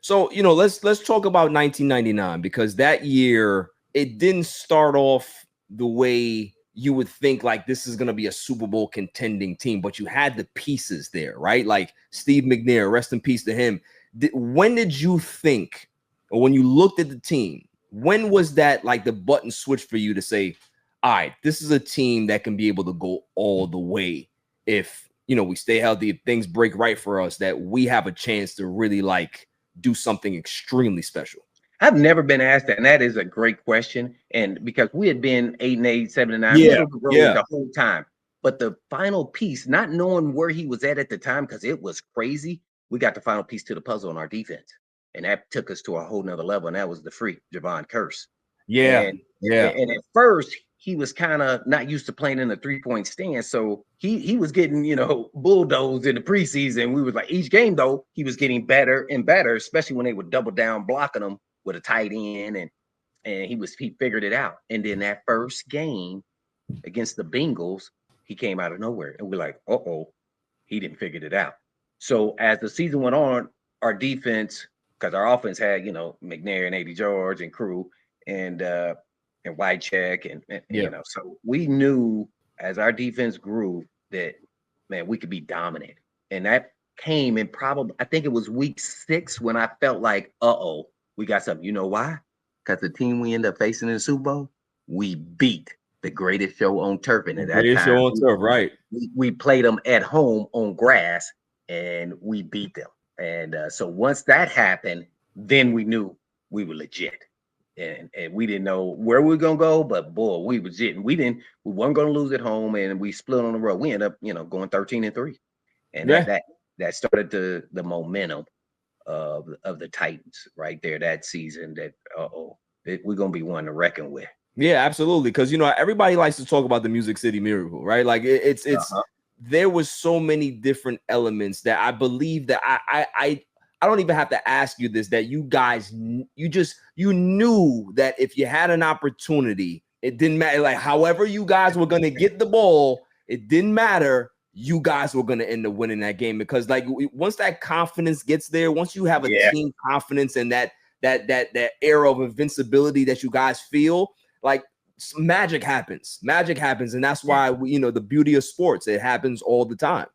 So, let's talk about 1999 because that year it didn't start off the way you would think like this is going to be a Super Bowl contending team, but you had the pieces there, right? Like Steve McNair, rest in peace to him. When did you think, or when you looked at the team, when was that like the button switch for you to say, all right, this is a team that can be able to go all the way if, we stay healthy, if things break right for us, that we have a chance to really like do something extremely special? I've never been asked that, and that is a great question. And because we had been 8-8, 7-9, Yeah, middle of the road yeah, the whole time. But the final piece, not knowing where he was at the time, because it was crazy, we got the final piece to the puzzle on our defense. And that took us to a whole nother level. And that was the freak, Javon Curse. yeah, And yeah. and at first he was kind of not used to playing in the 3-point stance. So he was getting, bulldozed in the preseason. We was like each game though, he was getting better and better, especially when they would double down blocking him with a tight end, and he figured it out. And then that first game against the Bengals, he came out of nowhere. And we're like, uh-oh, he didn't figure it out. So as the season went on, our defense, because our offense had, McNair and Eddie George and crew and Wycheck and Yeah. so we knew as our defense grew that man, we could be dominant. And that came in probably I think it was week 6 when I felt like, uh-oh, we got something. You know why? Because the team we ended up facing in the Super Bowl, we beat the greatest show on turf. And The at that greatest show time, on turf, right? we played them at home on grass and we beat them. And so once that happened, then we knew we were legit. And we didn't know where we were gonna go, but boy, we was legit. And we weren't gonna lose at home, and we split on the road. We ended up, going 13-3. And Yeah. that started the momentum of the Titans right there that season. That we're gonna be one to reckon with. Yeah, absolutely. Because everybody likes to talk about the Music City Miracle, right? Like it's Uh-huh. there was so many different elements that I believe that I don't even have to ask you this, that you guys you knew that if you had an opportunity, it didn't matter. Like however you guys were gonna get the ball, it didn't matter. You guys were gonna end up winning that game because like once that confidence gets there, once you have a Yeah. team confidence and that era of invincibility that you guys feel. Like magic happens, and that's why the beauty of sports, it happens all the time.